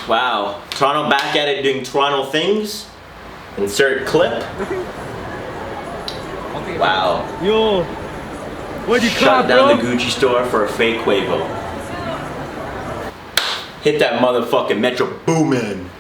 Wow, Toronto back at it doing Toronto things. Insert clip. Wow. Yo, what'd you Shut cop, down bro? the Gucci store for a fake Quavo. Hit that motherfucking Metro Boomin'.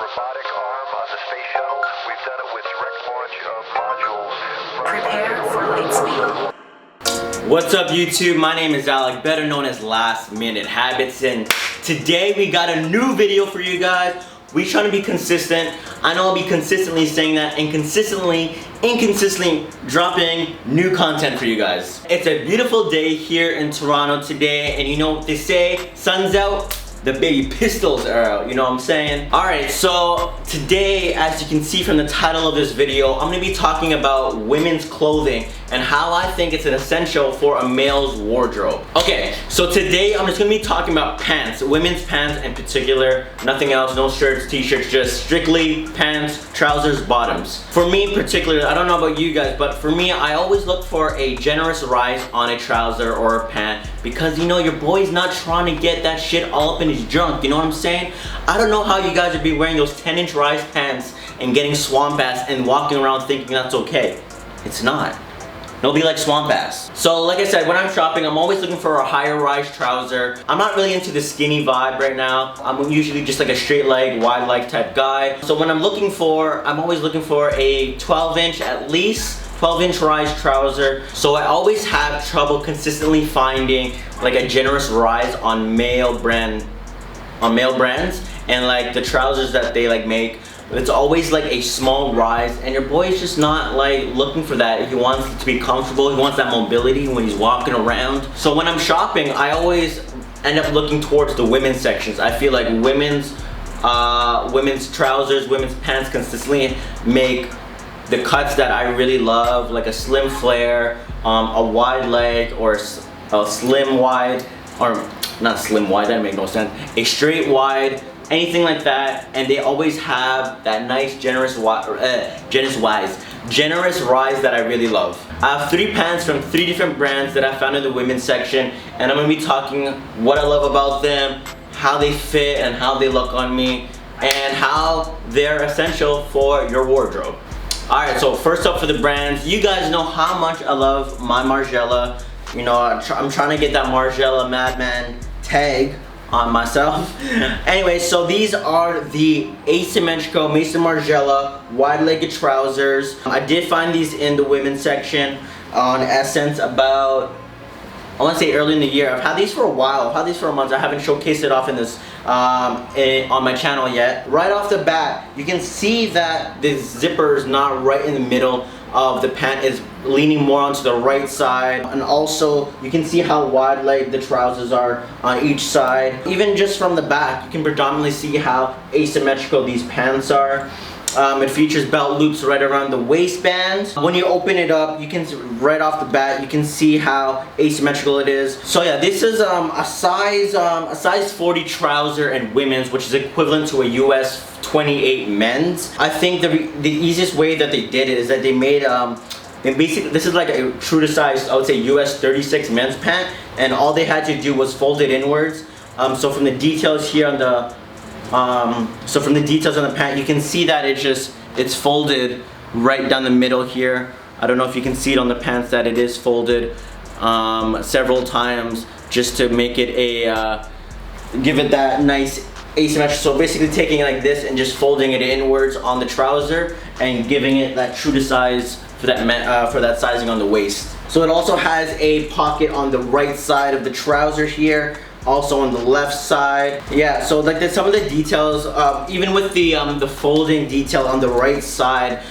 Robotic arm on the space shuttle. We've done it with direct launch of modules. Prepare for lightspeed. What's up YouTube? My name is ALYX, better known as Last Minute Habits, and today we got a new video for you guys. We trying to be consistent. I know I'll be consistently saying that and inconsistently dropping new content for you guys. It's a beautiful day here in Toronto today, and you know what they say, sun's out, the baby pistols are out, you know what I'm saying? Alright, so today, as you can see from the title of this video, I'm going to be talking about women's clothing and how I think it's an essential for a male's wardrobe. Okay, so today I'm just going to be talking about pants, women's pants in particular, nothing else, no shirts, t-shirts, just strictly pants, trousers, bottoms. For me in particular, I don't know about you guys, but for me, I always look for a generous rise on a trouser or a pant because you know your boy's not trying to get that shit all up in his junk, you know what I'm saying? I don't know how you guys would be wearing those 10-inch rise pants and getting swamp ass and walking around thinking that's okay. It's not. Nobody likes swamp ass. So like I said, when I'm shopping, I'm always looking for a higher rise trouser. I'm not really into the skinny vibe right now. I'm usually just like a straight leg, wide leg type guy. So when I'm always looking for a 12-inch at least. 12-inch rise trouser. So I always have trouble consistently finding like a generous rise on male brands and like the trousers that they like make. It's always like a small rise and your boy is just not like looking for that. He wants it to be comfortable, he wants that mobility when he's walking around. So when I'm shopping, I always end up looking towards the women's sections. I feel like women's trousers, women's pants consistently make the cuts that I really love, like a slim flare, a wide leg, or a slim wide, or not slim wide, that make no sense, a straight wide, anything like that, and they always have that nice generous rise that I really love. I have 3 pants from 3 different brands that I found in the women's section, and I'm going to be talking what I love about them, how they fit and how they look on me, and how they're essential for your wardrobe. Alright, so first up for the brands, you guys know how much I love my Margiela. You know, I'm trying to get that Margiela Madman tag on myself. Anyway, so these are the asymmetrical Mason Margiela wide-legged trousers. I did find these in the women's section on Essence about, I want to say early in the year. I've had these for a while. I've had these for a month. I haven't showcased it off in this on my channel yet. Right off the bat, you can see that the zipper is not right in the middle of the pant, is leaning more onto the right side, and also you can see how wide leg the trousers are on each side. Even just from the back, you can predominantly see how asymmetrical these pants are. It features belt loops right around the waistband. When you open it up, you can right off the bat you can see how asymmetrical it is. So yeah, this is a size 40 trouser in women's, which is equivalent to a US 28 men's. I think the easiest way that they did it is that they made and basically this is like a true to size, I would say US 36 men's pant, and all they had to do was fold it inwards. So from the details here on the pant, you can see that it's folded right down the middle here. I don't know if you can see it on the pants that it is folded several times just to make it give it that nice asymmetric. So basically taking it like this and just folding it inwards on the trouser and giving it that true to size for that sizing on the waist. So it also has a pocket on the right side of the trouser here, also on the left side. Yeah, so like some of the details, even with the folding detail on the right side,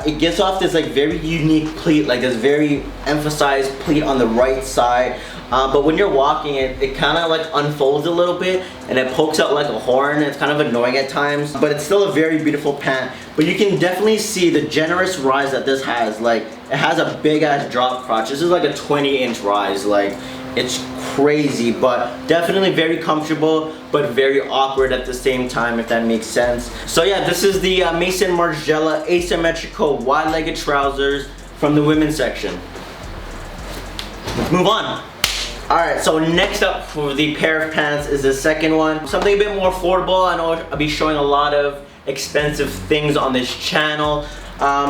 it gives off this like very unique pleat, like this very emphasized pleat on the right side. But when you're walking, it kind of like unfolds a little bit and it pokes out like a horn. It's kind of annoying at times, but it's still a very beautiful pant. But you can definitely see the generous rise that this has. Like, it has a big ass drop crotch. This is like a 20-inch rise. Like, it's crazy, but definitely very comfortable, but very awkward at the same time, if that makes sense. So yeah, this is the Mason Margiela asymmetrical wide-legged trousers from the women's section. Let's move on. Alright, so next up for the pair of pants is the second one. Something a bit more affordable. I know I'll be showing a lot of expensive things on this channel.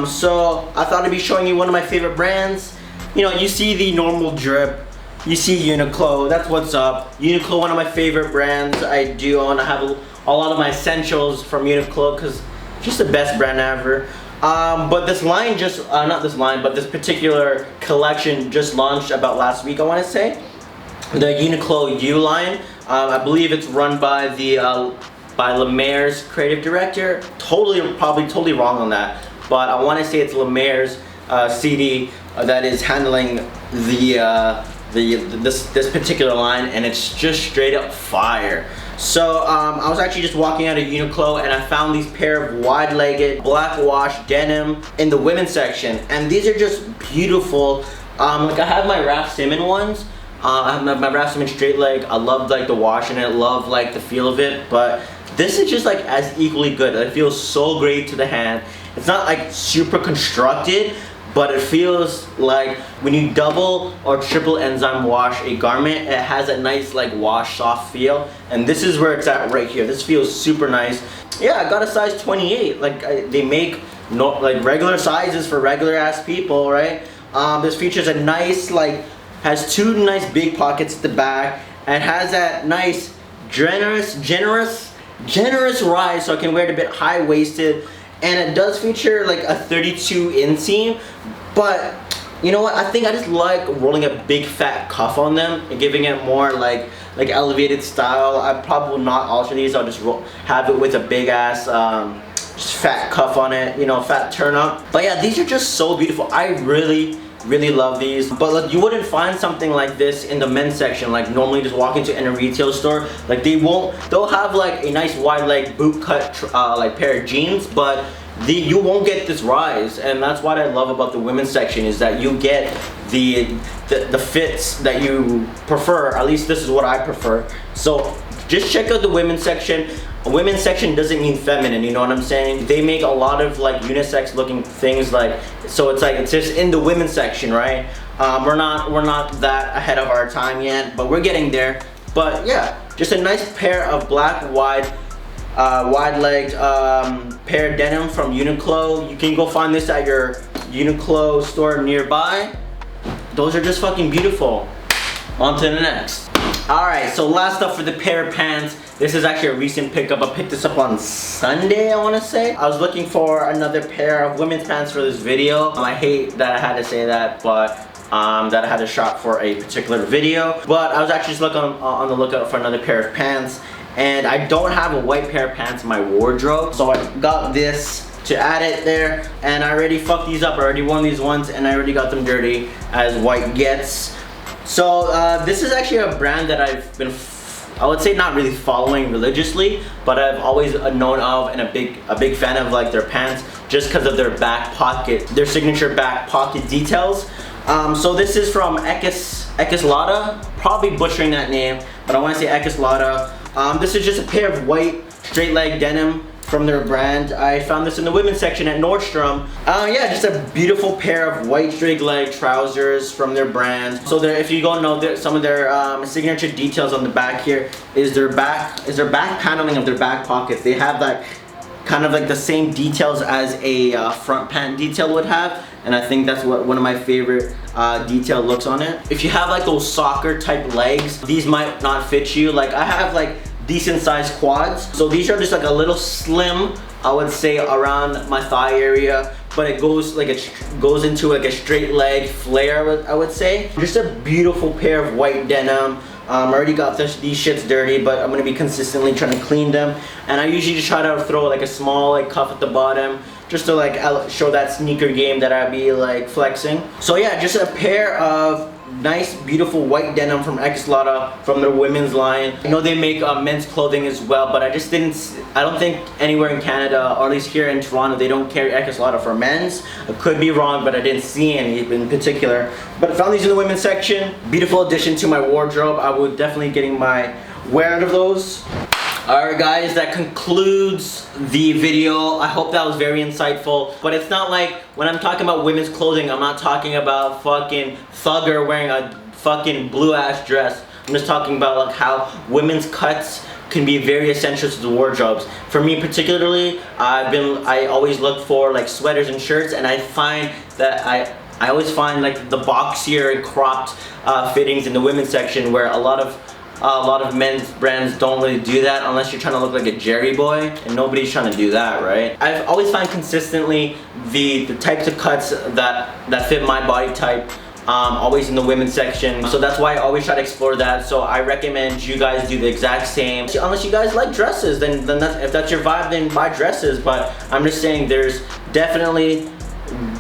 So I thought I'd be showing you one of my favorite brands. You know, you see the normal drip. You see Uniqlo, that's what's up. Uniqlo, one of my favorite brands. I do own. I have a lot of my essentials from Uniqlo because just the best brand ever. But this line just, not this line, but this particular collection just launched about last week, I want to say. The Uniqlo U line. I believe it's run by the by Lemaire's creative director. Probably totally wrong on that, but I want to say it's Lemaire's CD that is handling this particular line, and it's just straight up fire. So I was actually just walking out of Uniqlo and I found these pair of wide-legged black wash denim in the women's section, and these are just beautiful. Like I have my Raf Simons ones. I have my Raf Simons straight leg. I love like the wash in it, love like the feel of it, but this is just like as equally good. It feels so great to the hand. It's not like super constructed, but it feels like when you double or triple enzyme wash a garment, it has a nice like wash soft feel, and this is where it's at right here. This feels super nice. Yeah, I got a size 28. Like they make like regular sizes for regular ass people, right? This features a nice has two nice big pockets at the back, and has that nice generous rise, so I can wear it a bit high-waisted. And it does feature like a 32 inseam, but you know what? I think I just like rolling a big fat cuff on them and giving it more like elevated style. I probably will not alter these. I'll just have it with a big ass just fat cuff on it, you know, fat turn up. But yeah, these are just so beautiful. I really love these, but like, you wouldn't find something like this in the men's section. Like normally just walk into a retail store, like they'll have like a nice wide leg boot cut like pair of jeans, but you won't get this rise. And that's what I love about the women's section, is that you get the fits that you prefer. At least this is what I prefer. So just check out the women's section. A women's section doesn't mean feminine, you know what I'm saying? They make a lot of like unisex looking things, like, so it's like it's just in the women's section, right? We're not that ahead of our time yet, but we're getting there. But yeah, just a nice pair of black wide-legged pair of denim from Uniqlo. You can go find this at your Uniqlo store nearby. Those are just fucking beautiful. On to the next. Alright, so last up for the pair of pants. This is actually a recent pickup. I picked this up on Sunday, I want to say. I was looking for another pair of women's pants for this video. I hate that I had to say that, but that I had to shop for a particular video. But I was actually just looking on the lookout for another pair of pants, and I don't have a white pair of pants in my wardrobe, so I got this to add it there, and I already fucked these up. I already worn these once and I already got them dirty, as white gets. So this is actually a brand that I've been, I would say, not really following religiously, but I've always known of, and a big fan of like their pants, just because of their back pocket, their signature back pocket details. So this is from Eckhaus Latta, probably butchering that name, but I want to say Eckhaus Latta. This is just a pair of white straight leg denim from their brand. I found this in the women's section at Nordstrom. Yeah, just a beautiful pair of white straight leg trousers from their brand. So if you go know some of their signature details on the back here is their back paneling of their back pockets. They have like kind of like the same details as a front pant detail would have, and I think that's what one of my favorite detail looks on it. If you have like those soccer type legs, these might not fit you. Like I have like decent sized quads, so these are just like a little slim, I would say, around my thigh area, but it goes into like a straight leg flare, I would say. Just a beautiful pair of white denim. I already got these shits dirty, but I'm gonna be consistently trying to clean them, and I usually just try to throw like a small like cuff at the bottom, just to like show that sneaker game that I'd be like flexing. So yeah, just a pair of nice, beautiful white denim from Eckhaus Latta from their women's line. I know they make men's clothing as well, but I don't think anywhere in Canada, or at least here in Toronto, they don't carry Eckhaus Latta for men's. I could be wrong, but I didn't see any in particular. But I found these in the women's section. Beautiful addition to my wardrobe. I will definitely getting my wear out of those. Alright guys, that concludes the video. I hope that was very insightful. But it's not like when I'm talking about women's clothing, I'm not talking about fucking Thugger wearing a fucking blue ass dress. I'm just talking about like how women's cuts can be very essential to the wardrobes. For me particularly, I always look for like sweaters and shirts, and I find that I always find like the boxier and cropped fittings in the women's section, where a lot of men's brands don't really do that unless you're trying to look like a Jerry boy, and nobody's trying to do that, right? I've always find consistently the types of cuts that fit my body type always in the women's section, so that's why I always try to explore that. So I recommend you guys do the exact same, unless you guys like dresses, then if that's your vibe, then buy dresses. But I'm just saying there's definitely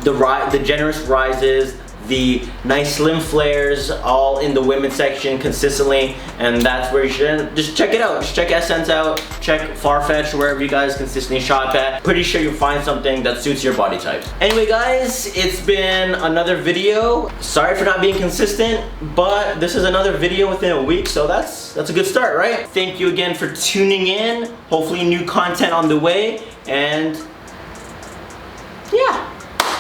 the generous rises, the nice slim flares, all in the women's section consistently, and that's where you should just check it out. Just check Essence out, check Farfetch, wherever you guys consistently shop at. Pretty sure you'll find something that suits your body type. Anyway guys, it's been another video. Sorry for not being consistent, but this is another video within a week, so that's a good start, right? Thank you again for tuning in. Hopefully new content on the way, and yeah.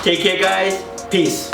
Take care guys. Peace.